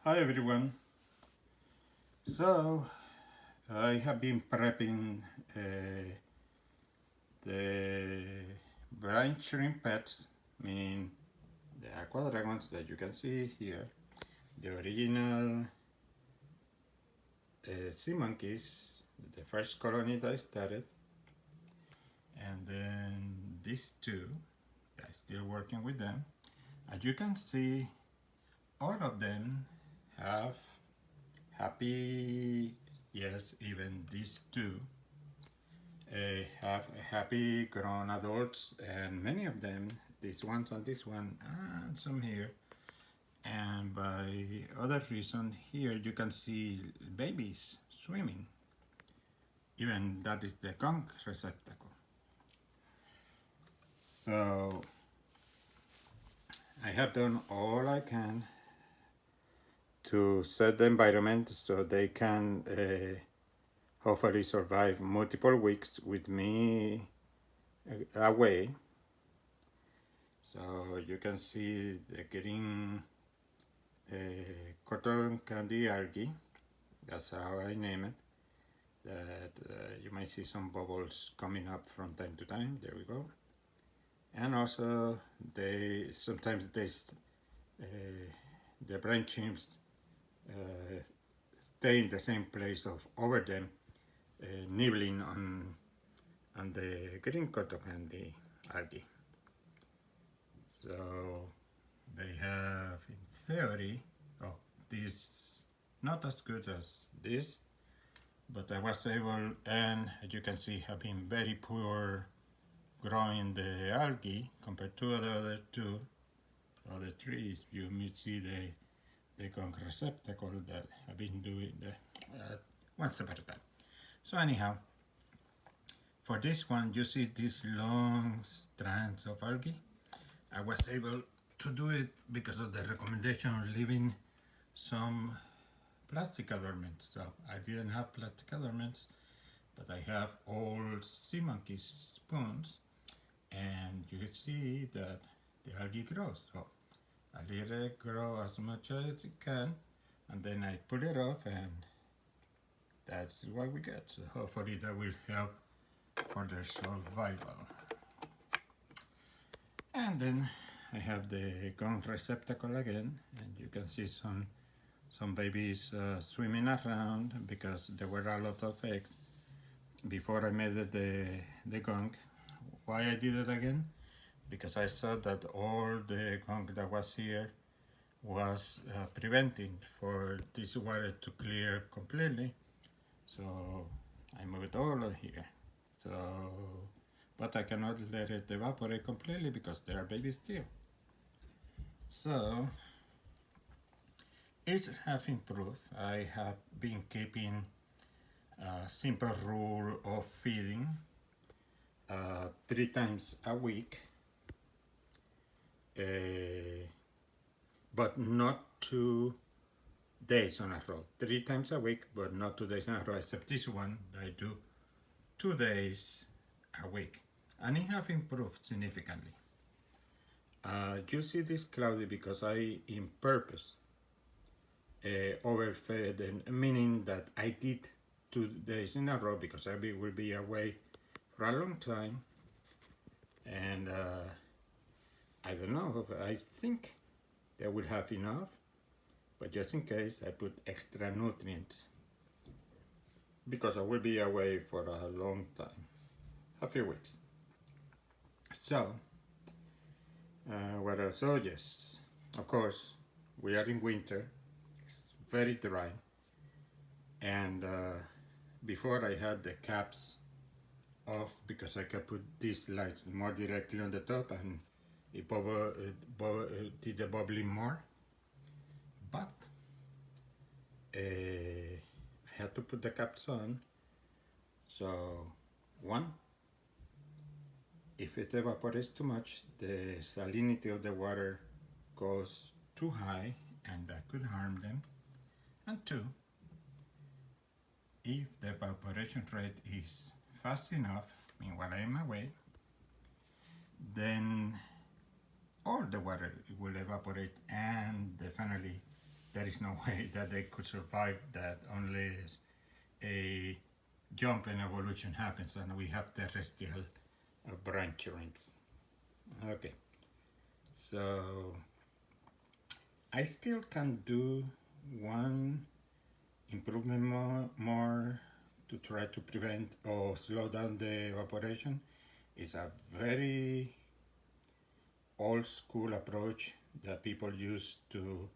Hi everyone. So I have been prepping the Brine Shrimp Pets, meaning the aqua dragons that you can see here, the original sea monkeys, the first colony that I started, and then these two. I'm still working with them. As you can see, all of them have happy, yes, even these two have happy grown adults, and many of them, these ones and this one, and some here. And by other reason, here you can see babies swimming. Even that is the conch receptacle. So I have done all I can to set the environment so they can hopefully survive multiple weeks with me away. So you can see the green cotton candy algae, that's how I name it, that you might see some bubbles coming up from time to time, there we go. And also sometimes uh, the brine shrimps stay in the same place of over them, nibbling on the green cotton candy algae. So they have, in theory, oh, this not as good as this, but I was able, and as you can see, have been very poor growing the algae compared to the other two, other trees. You may see the conch receptacle that have been doing the one step at a time. So anyhow, for this one, you see these long strands of algae. I was able to do it because of the recommendation of leaving some plastic adornments. So I didn't have plastic adornments, but I have old sea monkey spoons, and you see that the algae grows. So I let it grow as much as it can, and then I pull it off, and that's what we get. So hopefully that will help for their survival. And then I have the conch receptacle again, and you can see some babies swimming around because there were a lot of eggs before I made the conch. Why I did it again? Because I saw that all the conch that was here was preventing for this water to clear completely. So I moved all of here. So, but I cannot let it evaporate completely because there are babies still. So it have improved. I have been keeping a simple rule of feeding 3 times a week, uh, but not 2 days on a row. 3 times a week, but not 2 days in a row, except this one I do 2 days a week. And it have improved significantly. You see this cloudy because I, in purpose, overfed them, meaning that I did 2 days in a row because I will be away for a long time, and I don't know, I think they will have enough, but just in case I put extra nutrients because I will be away for a long time, a few weeks. So what else? Oh yes, of course we are in winter, it's very dry, and before I had the caps off because I could put these lights more directly on the top, and it did the bubbling more, but I had to put the caps on. So one, if it evaporates too much, the salinity of the water goes too high and that could harm them. And two, if the evaporation rate is fast enough, meanwhile I am away, then all the water will evaporate and definitely there is no way that they could survive that unless a jump in evolution happens and we have terrestrial brine shrimps. Okay, so I still can do one improvement more to try to prevent or slow down the evaporation. It's a very old school approach that people use to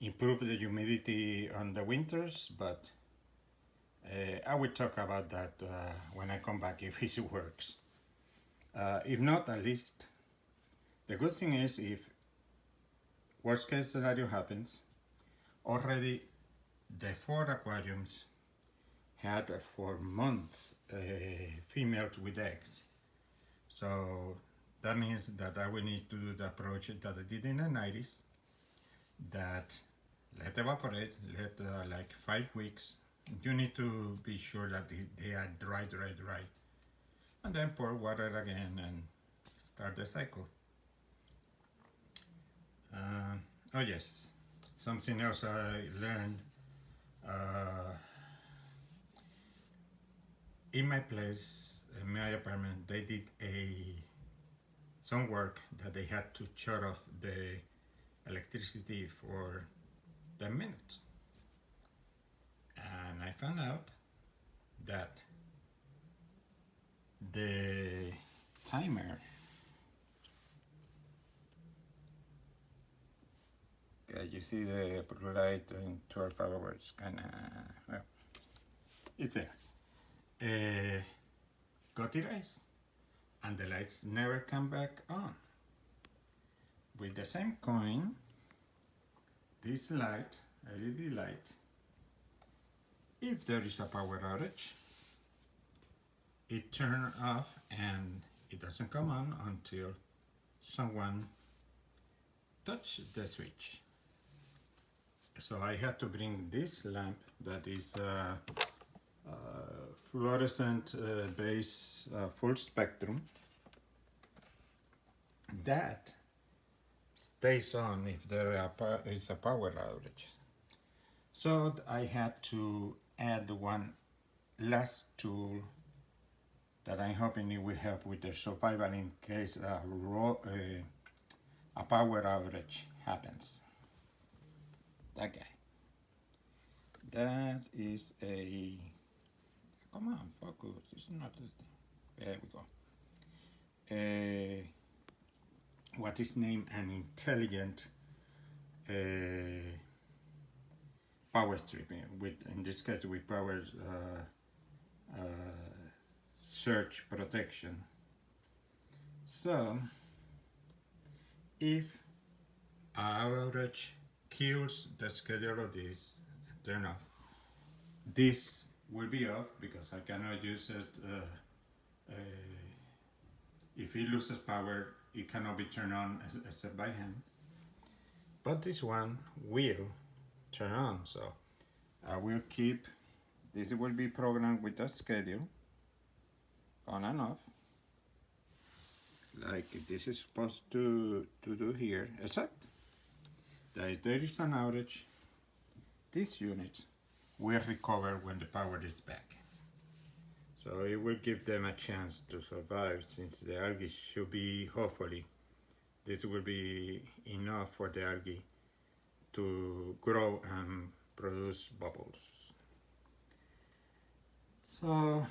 improve the humidity on the winters, but I will talk about that when I come back if it works. If not, at least the good thing is if worst case scenario happens, already the 4 aquariums had for months females with eggs. So that means that I will need to do the approach that I did in the 90s, that let evaporate, let like 5 weeks. You need to be sure that they are dry, and then pour water again and start the cycle. Oh yes, something else I learned in my place, in my apartment, they did some work that they had to shut off the electricity for 10 minutes. And I found out that the timer, you see the blue light in 12 hours, well, it's there. Got erased, and the lights never come back on. With the same coin, this light, LED light, if there is a power outage, it turns off and it doesn't come on until someone touches the switch. So I had to bring this lamp that is fluorescent base full spectrum that stays on if there is a power outage. So I had to add one last tool that I'm hoping it will help with the survival in case a power outage happens. That guy. That is a, come on, focus, it's not, there we go. What is named an intelligent power strip, with, in this case with power surge protection. So if outage kills the schedule of this, turn off, this will be off because I cannot use it. If it loses power, it cannot be turned on except by hand. But this one will turn on, so I will keep, this will be programmed with a schedule, on and off, like this is supposed to do here, except that if there is an outage, this unit will recover when the power is back. So it will give them a chance to survive, since the algae should be, hopefully, this will be enough for the algae to grow and produce bubbles. So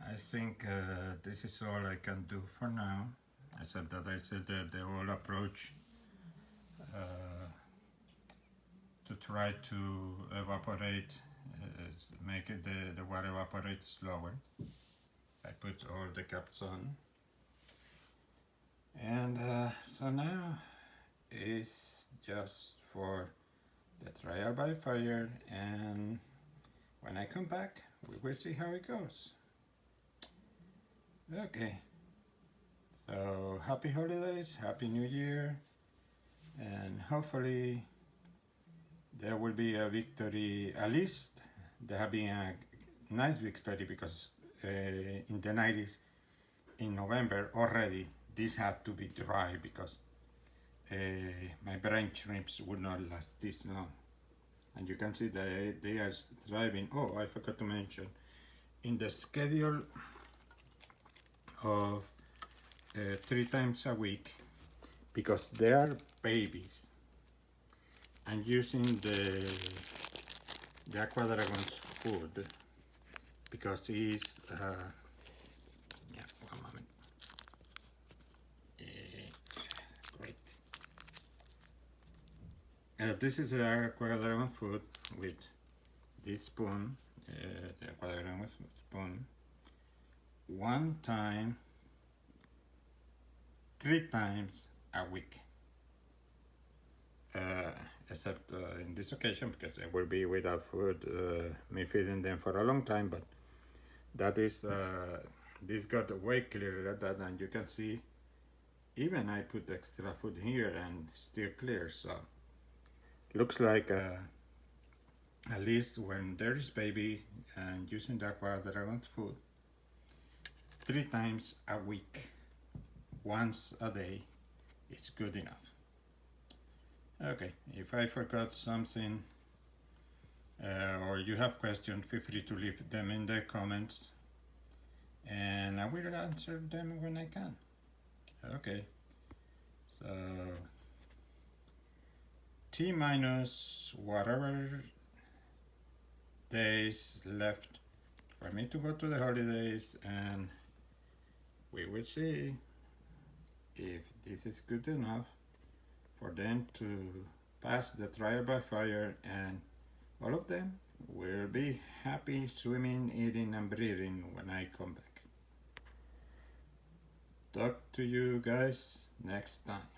I think this is all I can do for now, except that I said that the whole approach to try to evaporate, make it the water evaporate slower. I put all the caps on, and so now it's just for the trial by fire, and when I come back we will see how it goes. Okay, so happy holidays, happy new year, and hopefully there will be a victory. At least there have been a nice victory, because in the 90s, in November already, this had to be dry because my brine shrimps would not last this long. And you can see that they are thriving. Oh, I forgot to mention, in the schedule of 3 times a week, because they are babies, and using the Aqua Dragon's food, because it's yeah, one moment. Great. This is the Aqua Dragon food with this spoon, the Aqua Dragon spoon. 1 time, 3 times a week. Except in this occasion, because I will be without food, me feeding them for a long time, but that is, this got way clearer at that, and you can see even I put extra food here and still clear, so looks like at least when there is baby and using the Aqua Dragon's food 3 times a week, once a day, it's good enough. Okay, if I forgot something or you have questions, feel free to leave them in the comments and I will answer them when I can. Okay, so T minus whatever days left for me to go to the holidays, and we will see if this is good enough for them to pass the trial by fire, and all of them will be happy swimming, eating and breathing when I come back. Talk to you guys next time.